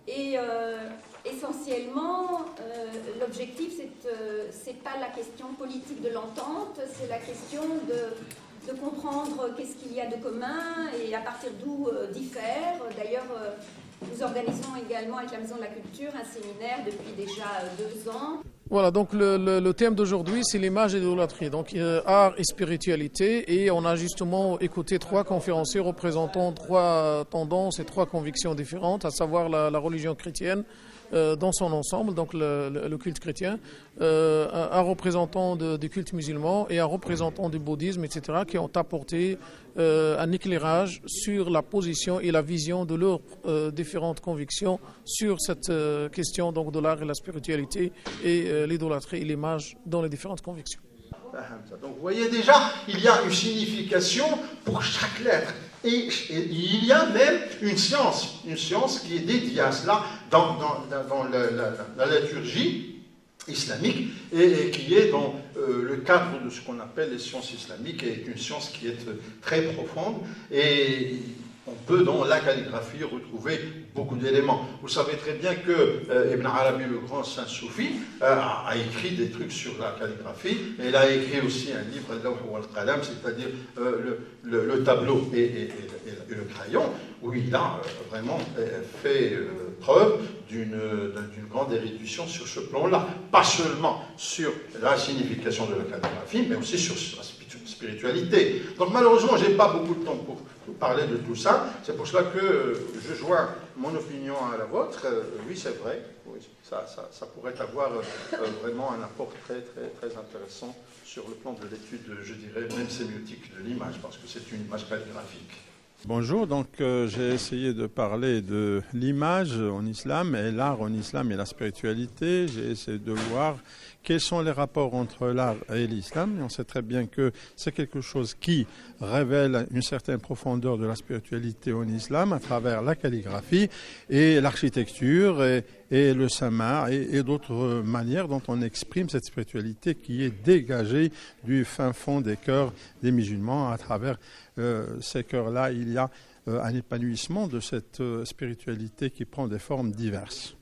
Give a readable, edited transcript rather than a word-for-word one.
Et essentiellement, l'objectif, c'est pas la question politique de l'entente, c'est la question de comprendre qu'est-ce qu'il y a de commun et à partir d'où diffère. D'ailleurs, nous organisons également avec la Maison de la Culture un séminaire depuis déjà 2 ans. Voilà, donc le thème d'aujourd'hui, c'est l'image et l'idolâtrie, donc art et spiritualité, et on a justement écouté 3 conférenciers représentant 3 tendances et 3 convictions différentes, à savoir la religion chrétienne dans son ensemble, donc le culte chrétien, un représentant du culte musulman et un représentant du bouddhisme, etc., qui ont apporté un éclairage sur la position et la vision de leurs différentes convictions sur cette question donc de l'art et la spiritualité et l'idolâtrie et l'image dans les différentes convictions. Donc vous voyez déjà, il y a une signification pour chaque lettre. Et il y a même une science qui est dédiée à cela dans la liturgie islamique et qui est dans le cadre de ce qu'on appelle les sciences islamiques, et est une science qui est très profonde, et on peut dans la calligraphie retrouver beaucoup d'éléments. Vous savez très bien que Ibn Arabi, le grand saint soufi, a écrit des trucs sur la calligraphie, et il a écrit aussi un livre, Al-Lawh wal-Qalam, c'est-à-dire le tableau et le crayon, où il a vraiment fait preuve d'une grande érudition sur ce plan-là. Pas seulement sur la signification de la calligraphie, mais aussi sur la spiritualité. Donc malheureusement, je n'ai pas beaucoup de temps pour parler de tout ça. C'est pour cela que je joins mon opinion à la vôtre. Oui, c'est vrai. Oui, ça pourrait avoir vraiment un apport très, très, très intéressant sur le plan de l'étude, je dirais, même sémiotique de l'image, parce que c'est une image calligraphique. Bonjour, donc j'ai essayé de parler de l'image en islam et l'art en islam et la spiritualité. J'ai essayé de voir quels sont les rapports entre l'art et l'islam. Et on sait très bien que c'est quelque chose qui révèle une certaine profondeur de la spiritualité en islam à travers la calligraphie et l'architecture et le sama et d'autres manières dont on exprime cette spiritualité qui est dégagée du fin fond des cœurs des musulmans. À travers ces cœurs-là, il y a un épanouissement de cette spiritualité qui prend des formes diverses.